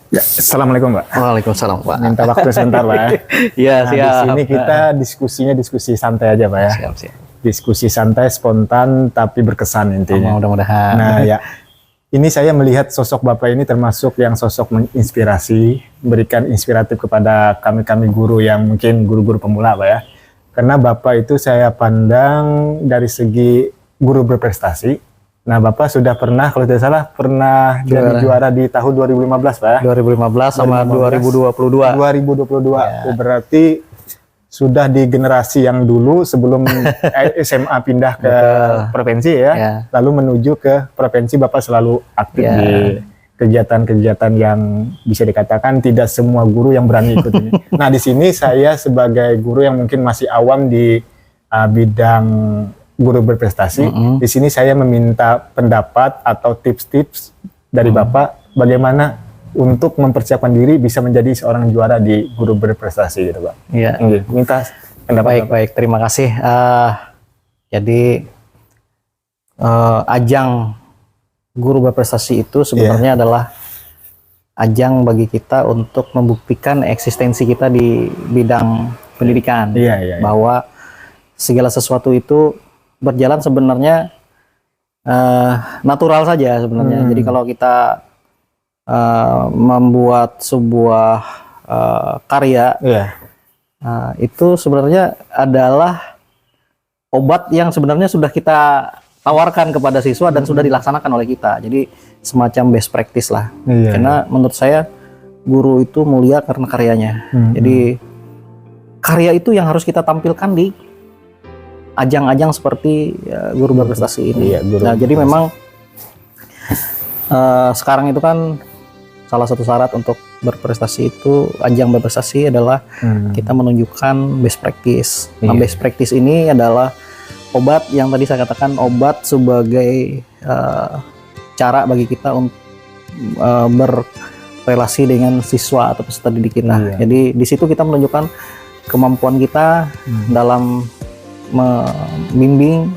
Ya, assalamualaikum Pak. Waalaikumsalam Pak. Minta waktu sebentar Pak. Iya Nah, siap. di sini kita diskusinya diskusi santai aja Pak ya. Siap siap. Diskusi santai, spontan, tapi berkesan intinya. Mudah-mudahan. Nah ya, ini saya melihat sosok Bapak ini termasuk yang sosok menginspirasi, memberikan inspiratif kepada kami-kami guru yang mungkin guru-guru pemula Pak ya. Karena Bapak itu saya pandang dari segi guru berprestasi. Nah, Bapak sudah pernah, kalau tidak salah, pernah jadi juara di tahun 2015, Pak ya? 2015 sama 2022. 2022. Ya. Oh, berarti sudah di generasi yang dulu sebelum SMA pindah ke provinsi ya, lalu menuju ke provinsi. Bapak selalu aktif di kegiatan-kegiatan yang bisa dikatakan tidak semua guru yang berani ikut ini. Nah, di sini saya sebagai guru yang mungkin masih awam di bidang guru berprestasi, di sini saya meminta pendapat atau tips-tips dari Bapak bagaimana untuk mempersiapkan diri bisa menjadi seorang juara di guru berprestasi gitu Pak. Iya. Minta pendapat. Baik, terima kasih. Jadi ajang guru berprestasi itu sebenarnya adalah ajang bagi kita untuk membuktikan eksistensi kita di bidang pendidikan. Bahwa segala sesuatu itu berjalan sebenarnya natural saja sebenarnya. Jadi kalau kita membuat sebuah karya, itu sebenarnya adalah obat yang sebenarnya sudah kita tawarkan kepada siswa dan sudah dilaksanakan oleh kita. Jadi semacam best practice lah. Karena menurut saya guru itu mulia karena karyanya. Jadi karya itu yang harus kita tampilkan di ajang-ajang seperti guru berprestasi ini. Nah, jadi memang sekarang itu kan salah satu syarat untuk berprestasi itu, ajang berprestasi adalah kita menunjukkan best practice. Nah, best practice ini adalah obat yang tadi saya katakan, obat sebagai cara bagi kita untuk berrelasi dengan siswa atau peserta didik kita. Jadi di situ kita menunjukkan kemampuan kita dalam membimbing,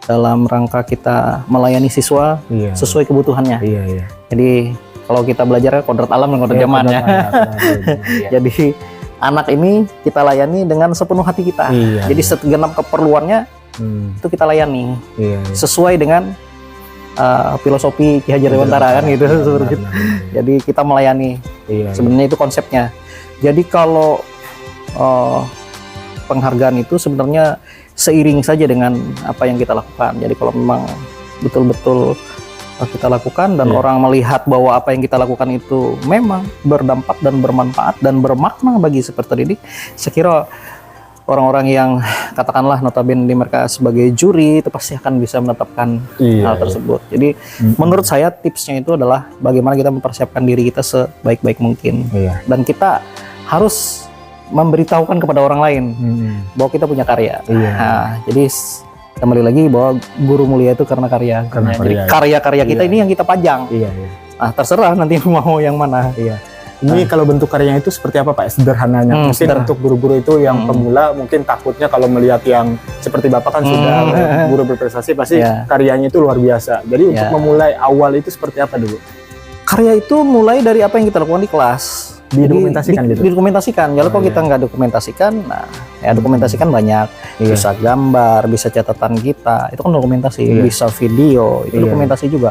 dalam rangka kita melayani siswa sesuai kebutuhannya. Jadi kalau kita belajar kodrat alam dan kodrat zaman ya. Jadi anak ini kita layani dengan sepenuh hati kita. Jadi segenap keperluannya itu kita layani sesuai dengan filosofi Ki Hajar Dewantara kan gitu. Jadi kita melayani. Sebenarnya itu konsepnya. Jadi kalau penghargaan itu sebenarnya seiring saja dengan apa yang kita lakukan. Jadi kalau memang betul-betul kita lakukan dan orang melihat bahwa apa yang kita lakukan itu memang berdampak dan bermanfaat dan bermakna bagi peserta didik, saya kira orang-orang yang katakanlah notabene di mereka sebagai juri itu pasti akan bisa menetapkan hal tersebut. Jadi menurut saya tipsnya itu adalah bagaimana kita mempersiapkan diri kita sebaik-baik mungkin. Dan kita harus memberitahukan kepada orang lain bahwa kita punya karya. Nah, jadi kembali lagi bahwa guru mulia itu karena karya. Jadi karya-karya kita ini yang kita pajang. Nah, terserah nanti mau yang mana. Ini kalau bentuk karyanya itu seperti apa Pak? Sederhananya. Mungkin untuk guru-guru itu yang pemula mungkin takutnya kalau melihat yang seperti Bapak kan sudah guru berprestasi pasti karyanya itu luar biasa. Jadi untuk memulai awal itu seperti apa dulu? Karya itu mulai dari apa yang kita lakukan di kelas. Didokumentasikan gitu? Didokumentasikan. Kalau kita nggak dokumentasikan, nah ya dokumentasikan banyak. Bisa gambar, bisa catatan kita, itu kan dokumentasi. Bisa video, itu dokumentasi juga.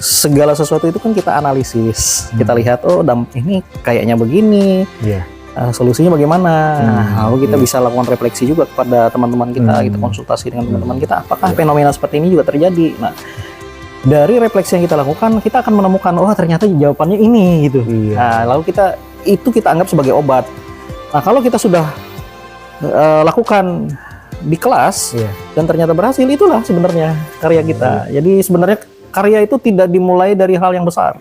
Segala sesuatu itu kan kita analisis. Kita lihat, oh ini kayaknya begini. Solusinya bagaimana? Lalu kita bisa lakukan refleksi juga kepada teman-teman kita. Kita konsultasi dengan teman-teman kita. Apakah fenomena seperti ini juga terjadi? Nah, dari refleksi yang kita lakukan, kita akan menemukan, oh ternyata jawabannya ini gitu. Nah, lalu kita anggap sebagai obat. Nah, kalau kita sudah lakukan di kelas dan ternyata berhasil, itulah sebenarnya karya kita. Jadi sebenarnya karya itu tidak dimulai dari hal yang besar,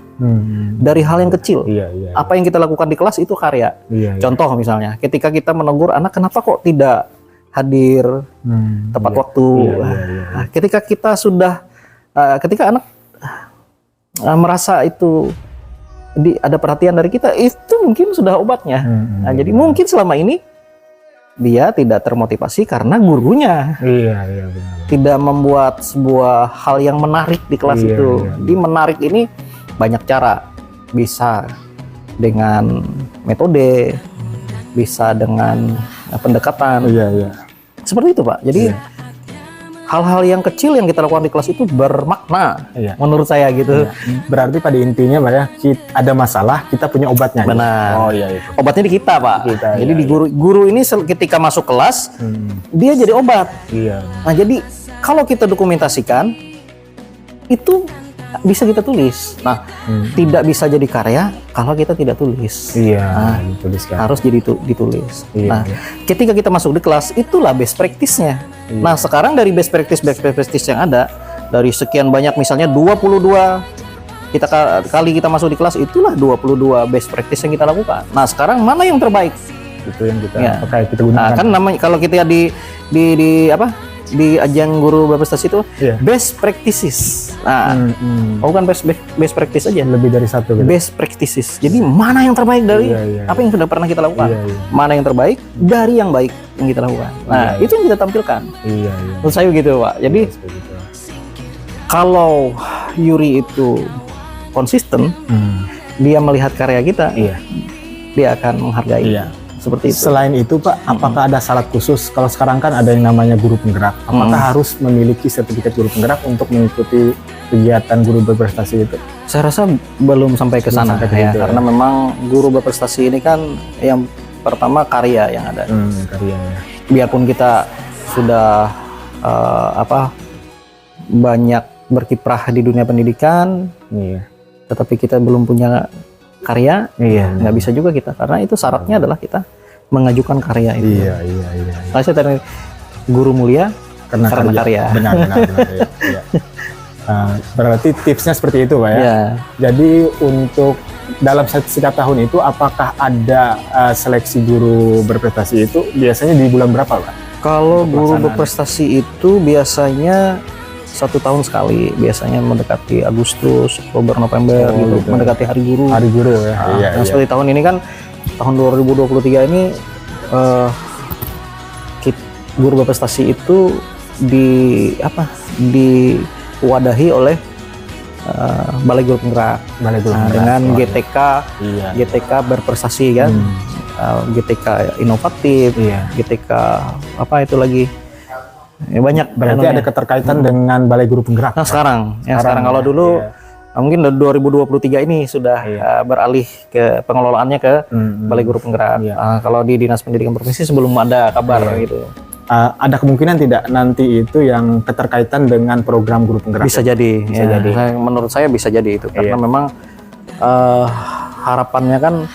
dari hal yang kecil. Apa yang kita lakukan di kelas itu karya. Contoh misalnya, ketika kita menegur anak, kenapa kok tidak hadir tepat waktu. Nah, ketika kita sudah ketika anak merasa itu ada perhatian dari kita, itu mungkin sudah obatnya. Nah, jadi mungkin selama ini dia tidak termotivasi karena gurunya tidak membuat sebuah hal yang menarik di kelas itu. Di menarik ini banyak cara, bisa dengan metode, bisa dengan pendekatan. Iya. Seperti itu Pak. Jadi hal-hal yang kecil yang kita lakukan di kelas itu bermakna, menurut saya gitu. Berarti pada intinya Pak ya, ada masalah, kita punya obatnya. Benar. Oh iya itu. Obatnya di kita Pak. Jadi di guru ini ketika masuk kelas, dia jadi obat. Iya. Nah jadi kalau kita dokumentasikan, itu bisa kita tulis. Nah, tidak bisa jadi karya kalau kita tidak tulis. Iya, nah, dituliskan. harus jadi ditulis. Iya, nah, ketika kita masuk di kelas, itulah best practice-nya. Iya. Nah, sekarang dari best practice yang ada, dari sekian banyak misalnya 22 kali kita masuk di kelas, itulah 22 best practice yang kita lakukan. Nah, sekarang mana yang terbaik? Itu yang kita pakai, kita gunakan. Nah, kan namanya kalau kita di ajang guru berprestasi itu best practices. Nah, bukan best practice aja, lebih dari satu gitu. Best practices. Jadi mana yang terbaik dari apa yang sudah pernah kita lakukan? Mana yang terbaik dari yang baik yang kita lakukan? Nah, itu yang kita tampilkan. Menurut saya gitu, Pak. Jadi kalau Yuri itu konsisten, dia melihat karya kita, dia akan menghargai. Seperti itu. Selain itu Pak, apakah ada syarat khusus? Kalau sekarang kan ada yang namanya guru penggerak. Apakah harus memiliki sertifikat guru penggerak untuk mengikuti kegiatan guru berprestasi itu? Saya rasa belum sampai ke sana karena memang guru berprestasi ini kan yang pertama karya yang ada. Karya ya. Biarpun kita sudah banyak berkiprah di dunia pendidikan, tetapi kita belum punya karya, nggak bisa juga kita, karena itu syaratnya adalah kita mengajukan karya itu. Iya. Nah, saya tadi guru mulia karena karya. Benar. Ya. Berarti tipsnya seperti itu Pak ya. Jadi untuk dalam setiap tahun itu apakah ada seleksi guru berprestasi itu biasanya di bulan berapa Pak? Kalau guru berprestasi itu biasanya 1 tahun sekali, biasanya mendekati Agustus, Oktober, November gitu, mendekati Hari Guru. Hari Guru ya. Seperti tahun ini kan, tahun 2023 ini guru berprestasi itu diwadahi oleh Balai Guru Penggerak. Dengan GTK berprestasi kan, GTK inovatif, GTK apa itu lagi. Banyak. Berarti ada keterkaitan dengan Balai Guru Penggerak. Nah, sekarang kalau dulu mungkin 2023 ini sudah beralih ke pengelolaannya ke Balai Guru Penggerak. Kalau di Dinas Pendidikan Provinsi sebelum ada kabar gitu. Ada kemungkinan tidak nanti itu yang keterkaitan dengan program Guru Penggerak? Bisa jadi. Menurut saya bisa jadi itu karena memang harapannya kan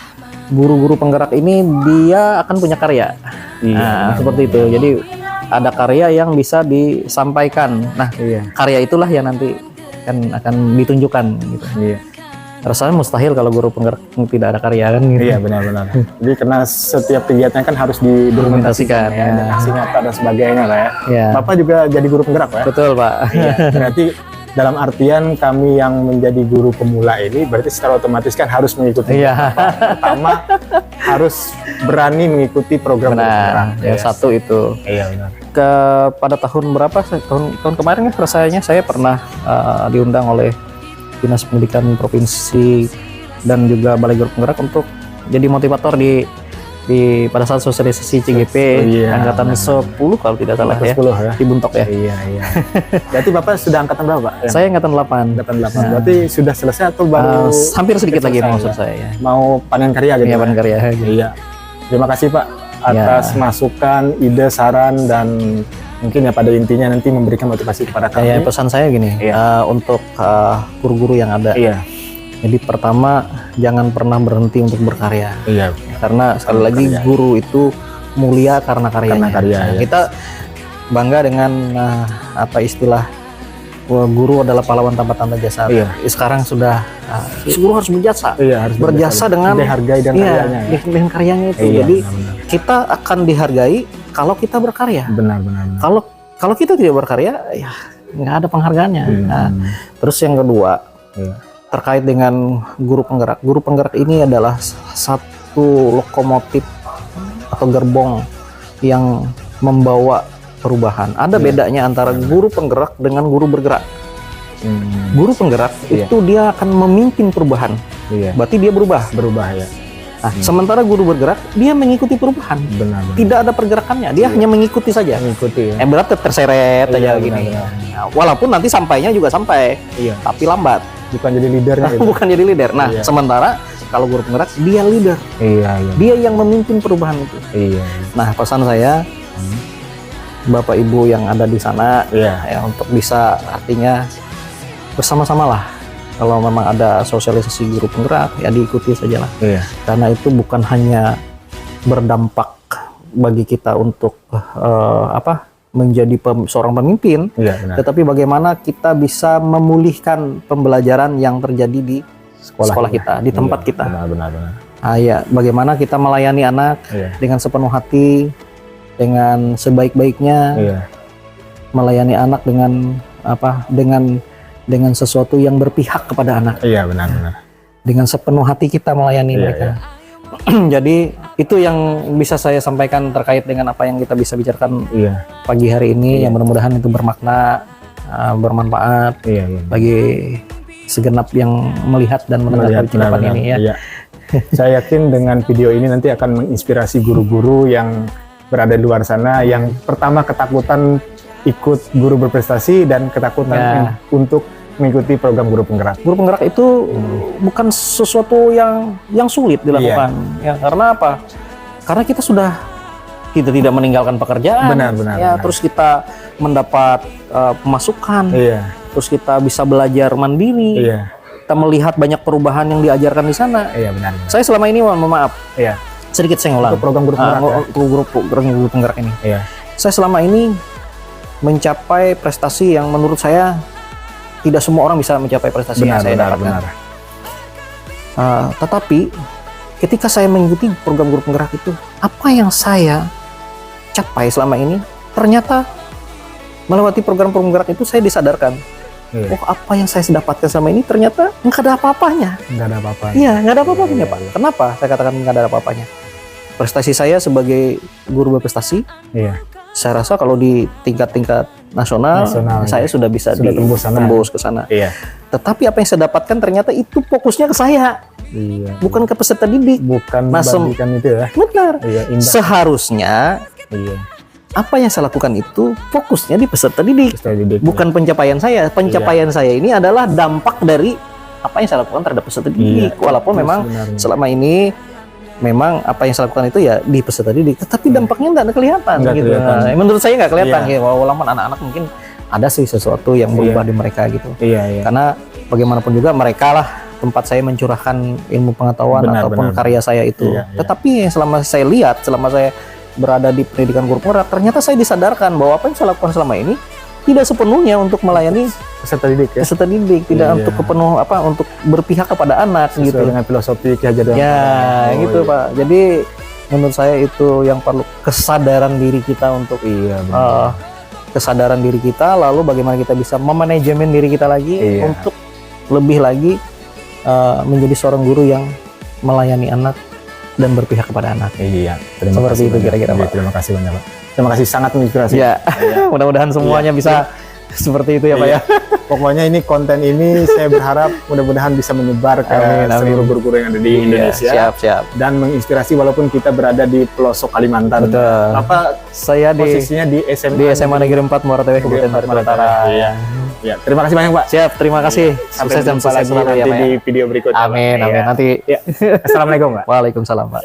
guru-guru penggerak ini dia akan punya karya. Seperti itu. Jadi ada karya yang bisa disampaikan. Nah, karya itulah yang nanti akan ditunjukkan gitu. Rasanya mustahil kalau guru penggerak tidak ada karya kan gitu. Iya, benar. Jadi karena setiap kegiatannya kan harus didokumentasikan dan aksi nyata dan sebagainya lah ya. Bapak juga jadi guru penggerak Pak ya? Betul Pak. Berarti dalam artian kami yang menjadi guru pemula ini berarti secara otomatis kan harus mengikuti. Pertama harus berani mengikuti program penggerak. Satu itu. Iya benar. Pada tahun berapa? Tahun kemarin ya rasanya saya pernah diundang oleh Dinas Pendidikan Provinsi dan juga Balai Guru Penggerak untuk jadi motivator pada saat sosialisasi CGP angkatan 10 kalau tidak salah ya, di Buntok ya. Iya. Berarti Bapak sudah angkatan berapa Pak? Saya angkatan 8. Berarti sudah selesai atau baru? Hampir sedikit lagi maksud saya. Ya. Mau panen karya gitu? Iya, panen karya. Iya. Terima kasih Pak atas masukan, ide, saran, dan mungkin ya pada intinya nanti memberikan motivasi kepada kami. Pesan saya gini, untuk guru-guru yang ada. Jadi pertama, jangan pernah berhenti untuk berkarya. Karena sekali lagi guru itu mulia karena karyanya. Kita bangga dengan istilah guru adalah pahlawan tanpa tanda jasa. Sekarang sudah guru harus berjasa. Harus berjasa dengan dihargai dan karyanya. Dengan karyanya itu. Jadi kita akan dihargai kalau kita berkarya. Benar. Kalau kita tidak berkarya, ya nggak ada penghargaannya. Terus yang kedua. Terkait dengan guru penggerak. Guru penggerak ini adalah satu lokomotif atau gerbong yang membawa perubahan. Ada bedanya antara guru penggerak dengan guru bergerak. Guru penggerak itu dia akan memimpin perubahan. Iya. berarti dia berubah. Ya. Nah, sementara guru bergerak, dia mengikuti perubahan. Benar. Tidak ada pergerakannya, dia hanya mengikuti saja. Mengikuti. Ya. Berarti terseret aja gini. Nah, walaupun nanti sampainya juga sampai, tapi lambat. Bukan jadi leadernya. Gitu. Bukan jadi leader. Nah, sementara kalau guru penggerak, dia leader. Dia yang memimpin perubahan itu. Nah, pesan saya, Bapak Ibu yang ada di sana, ya untuk bisa artinya bersama-sama lah. Kalau memang ada sosialisasi guru penggerak, ya diikuti sajalah. Karena itu bukan hanya berdampak bagi kita untuk menjadi seorang pemimpin, tetapi bagaimana kita bisa memulihkan pembelajaran yang terjadi di sekolah kita, di tempat kita. Benar. Ya, bagaimana kita melayani anak dengan sepenuh hati, dengan sebaik-baiknya, melayani anak dengan sesuatu yang berpihak kepada anak. Iya, benar. Dengan sepenuh hati kita melayani mereka. Jadi itu yang bisa saya sampaikan terkait dengan apa yang kita bisa bicarakan pagi hari ini. Yang mudah-mudahan itu bermakna, bermanfaat bagi segenap yang melihat dan mendengar ucapan ini ya. Saya yakin dengan video ini nanti akan menginspirasi guru-guru yang berada di luar sana, yang pertama ketakutan ikut guru berprestasi dan ketakutan untuk mengikuti program guru penggerak. Guru penggerak itu bukan sesuatu yang sulit dilakukan. Ya, karena apa? Karena kita tidak meninggalkan pekerjaan. Benar. Terus kita mendapat pemasukan. Terus kita bisa belajar mandiri. Kita melihat banyak perubahan yang diajarkan di sana. Benar. Saya selama ini, mohon maaf. Sedikit saya ngulang. Untuk program guru penggerak. Guru penggerak ini. Saya selama ini mencapai prestasi yang menurut saya tidak semua orang bisa mencapai prestasi yang saya dapatkan. Tetapi ketika saya mengikuti program guru penggerak itu, apa yang saya capai selama ini, ternyata melewati program penggerak itu saya disadarkan, apa yang saya dapatkan selama ini ternyata nggak ada apa-apanya. Nggak ada apa-apanya. Iya, nggak ada apa-apanya, Pak. Kenapa saya katakan nggak ada apa-apanya? Prestasi saya sebagai guru berprestasi, saya rasa kalau di tingkat nasional saya sudah bisa tembus ke sana. Tetapi apa yang saya dapatkan ternyata itu fokusnya ke saya, bukan ke peserta didik. Bukan membagikan itu ya. Benar. Seharusnya apa yang saya lakukan itu fokusnya di peserta didik, bukan pencapaian saya. Pencapaian saya ini adalah dampak dari apa yang saya lakukan terhadap peserta didik. Walaupun memang selama ini memang apa yang saya lakukan itu ya di peserta didik, tetapi dampaknya nggak kelihatan gitu. Menurut saya nggak kelihatan walaupun anak-anak mungkin ada sih sesuatu yang berubah di mereka gitu. Karena bagaimanapun juga mereka lah tempat saya mencurahkan ilmu pengetahuan ataupun karya saya itu. Tetapi selama saya lihat, selama saya berada di pendidikan guru penggerak, ternyata saya disadarkan bahwa apa yang saya lakukan selama ini tidak sepenuhnya untuk melayani peserta didik, tidak untuk untuk berpihak kepada anak. Sesuai gitu dengan filosofi Ki Hajar Dewantara. Pak. Jadi menurut saya itu yang perlu kesadaran diri kita untuk kesadaran diri kita, lalu bagaimana kita bisa memanajemen diri kita lagi untuk lebih lagi menjadi seorang guru yang melayani anak dan berpihak kepada anak. Terima kasih itu kira-kira, Pak. Terima kasih banyak, Pak. Terima kasih, sangat menginspirasi. Mudah-mudahan semuanya bisa seperti itu ya, Pak ya. Pokoknya ini konten ini saya berharap mudah-mudahan bisa menyebar ke seluruh guru-guru yang ada di Indonesia. Siap. Dan menginspirasi walaupun kita berada di pelosok Kalimantan. Betul. Saya posisinya di SMA Negeri 4 Muara Teweh, Kabupaten Bandung Utara. Terima kasih banyak, Pak. Siap, terima kasih. Sampai jumpa lagi nanti di video berikutnya. Amin. Nanti. Assalamualaikum, Pak. Waalaikumsalam, Pak.